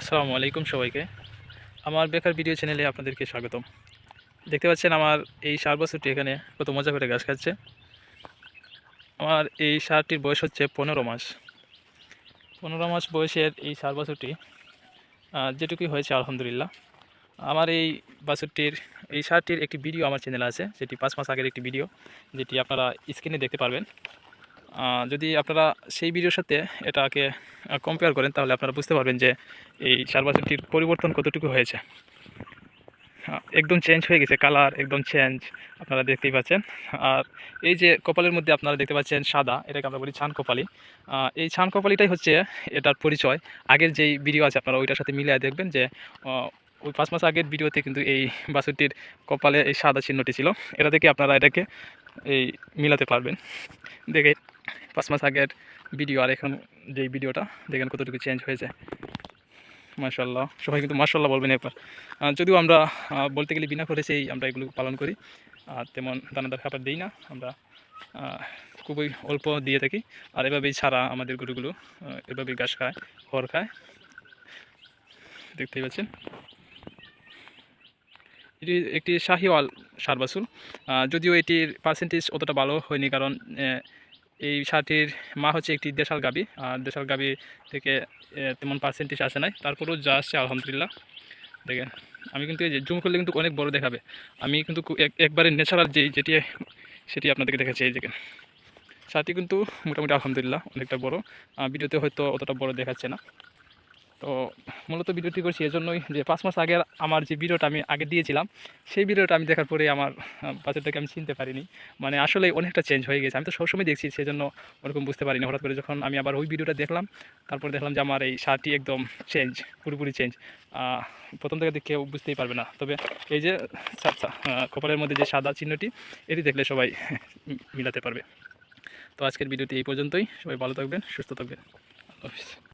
আসসালামু আলাইকুম সবাইকে। আমার বেকার ভিডিও চ্যানেলে আপনাদেরকে স্বাগতম। দেখতে পাচ্ছেন আমার এই ষাঁড় বাছুরটি এখানে কত মজা করে ঘাস খাচ্ছে। আমার এই ষাঁড়টির বয়স হচ্ছে 15 মাস। 15 মাস বয়সের এই ষাঁড় বাছুরটি যেটুকুই হয়েছে আলহামদুলিল্লাহ। আমার এই ষাঁড়টির একটি ভিডিও আমার চ্যানেলে আছে, সেটি 5 মাস আগের একটি ভিডিও, যেটি আপনারা স্ক্রিনে দেখতে পারবেন। যদি আপনারা সেই ভিডিওর সাথে এটাকে কম্পেয়ার করেন তাহলে আপনারা বুঝতে পারবেন যে এই ষাঁড় বাছুরটির পরিবর্তন কতটুকু হয়েছে। একদম চেঞ্জ হয়ে গেছে, কালার একদম চেঞ্জ, আপনারা দেখতেই পাচ্ছেন। আর এই যে কপালের মধ্যে আপনারা দেখতে পাচ্ছেন সাদা, এটাকে আমরা বলি ছান কপালি। এই ছান কপালিটাই হচ্ছে এটার পরিচয়। আগের যেই ভিডিও আছে আপনারা ওইটার সাথে মিলিয়ে দেখবেন যে ওই 5 মাস আগের ভিডিওতে কিন্তু এই বাছুরটির কপালে এই সাদা চিহ্নটি ছিল। এটা থেকে আপনারা এটাকে এই মিলাতে পারবেন। দেখে 5 মাস আগের ভিডিও আর এখন যেই ভিডিওটা দেখেন কতটুকু চেঞ্জ হয়েছে। মাশাআল্লাহ, সবাই কিন্তু মাশাআল্লাহ বলবেন একবার। যদিও আমরা বলতে গেলে বিনা খরচেই আমরা এগুলো পালন করি, তেমন দানাদার খাবার দিই না আমরা, খুবই অল্প দিয়ে থাকি। আর এভাবেই ছাড়া আমাদের গরুগুলো এভাবেই ঘাস খায়, খড় খায়, দেখতেই পাচ্ছেন। এটি একটি শাহিওয়াল ষাঁড় বাছুর, যদিও এটির পার্সেন্টেজ অতটা ভালো হয়নি, কারণ এই ষাঁড়টির মা হচ্ছে একটি দেশাল গাভী, আর দেশাল গাভী থেকে তেমন পার্সেন্টেজ আসে নাই, তারপরেও যা আসছে আলহামদুলিল্লাহ। দেখেন, আমি কিন্তু এই যে জুম করলে কিন্তু অনেক বড় দেখাবে, আমি কিন্তু একবারে ন্যাচারাল যেটি সেটি আপনাদেরকে দেখাচ্ছি। এই দেখেন, ষাঁড়টি কিন্তু মোটামুটি আলহামদুলিল্লাহ অনেকটা বড়, ভিডিওতে হয়তো অতটা বড় দেখাচ্ছে না। তো মূলত ভিডিওটি করছি এজন্যই যে 5 মাস আগের আমার যে ভিডিওটা আমি আগে দিয়েছিলাম, সেই ভিডিওটা আমি দেখার পরে আমার বাচ্চাটাকে আমি চিনতে পারিনি। মানে আসলে অনেকটা চেঞ্জ হয়ে গেছে, আমি তো সবসময় দেখছি, সেজন্য ওরকম বুঝতে পারিনি। হঠাৎ করে যখন আমি আবার ওই ভিডিওটা দেখলাম, তারপর দেখলাম যে আমার এই ষাঁড়টি একদম চেঞ্জ, পুরোপুরি চেঞ্জ। প্রথম থেকে কেউ বুঝতেই পারবে না, তবে এই যে কপালের মধ্যে যে সাদা চিহ্নটি, এটি দেখলে সবাই মিলাতে পারবে। তো আজকের ভিডিওটি এই পর্যন্তই। সবাই ভালো থাকবেন, সুস্থ থাকবেন। আল্লাহ হাফিজ।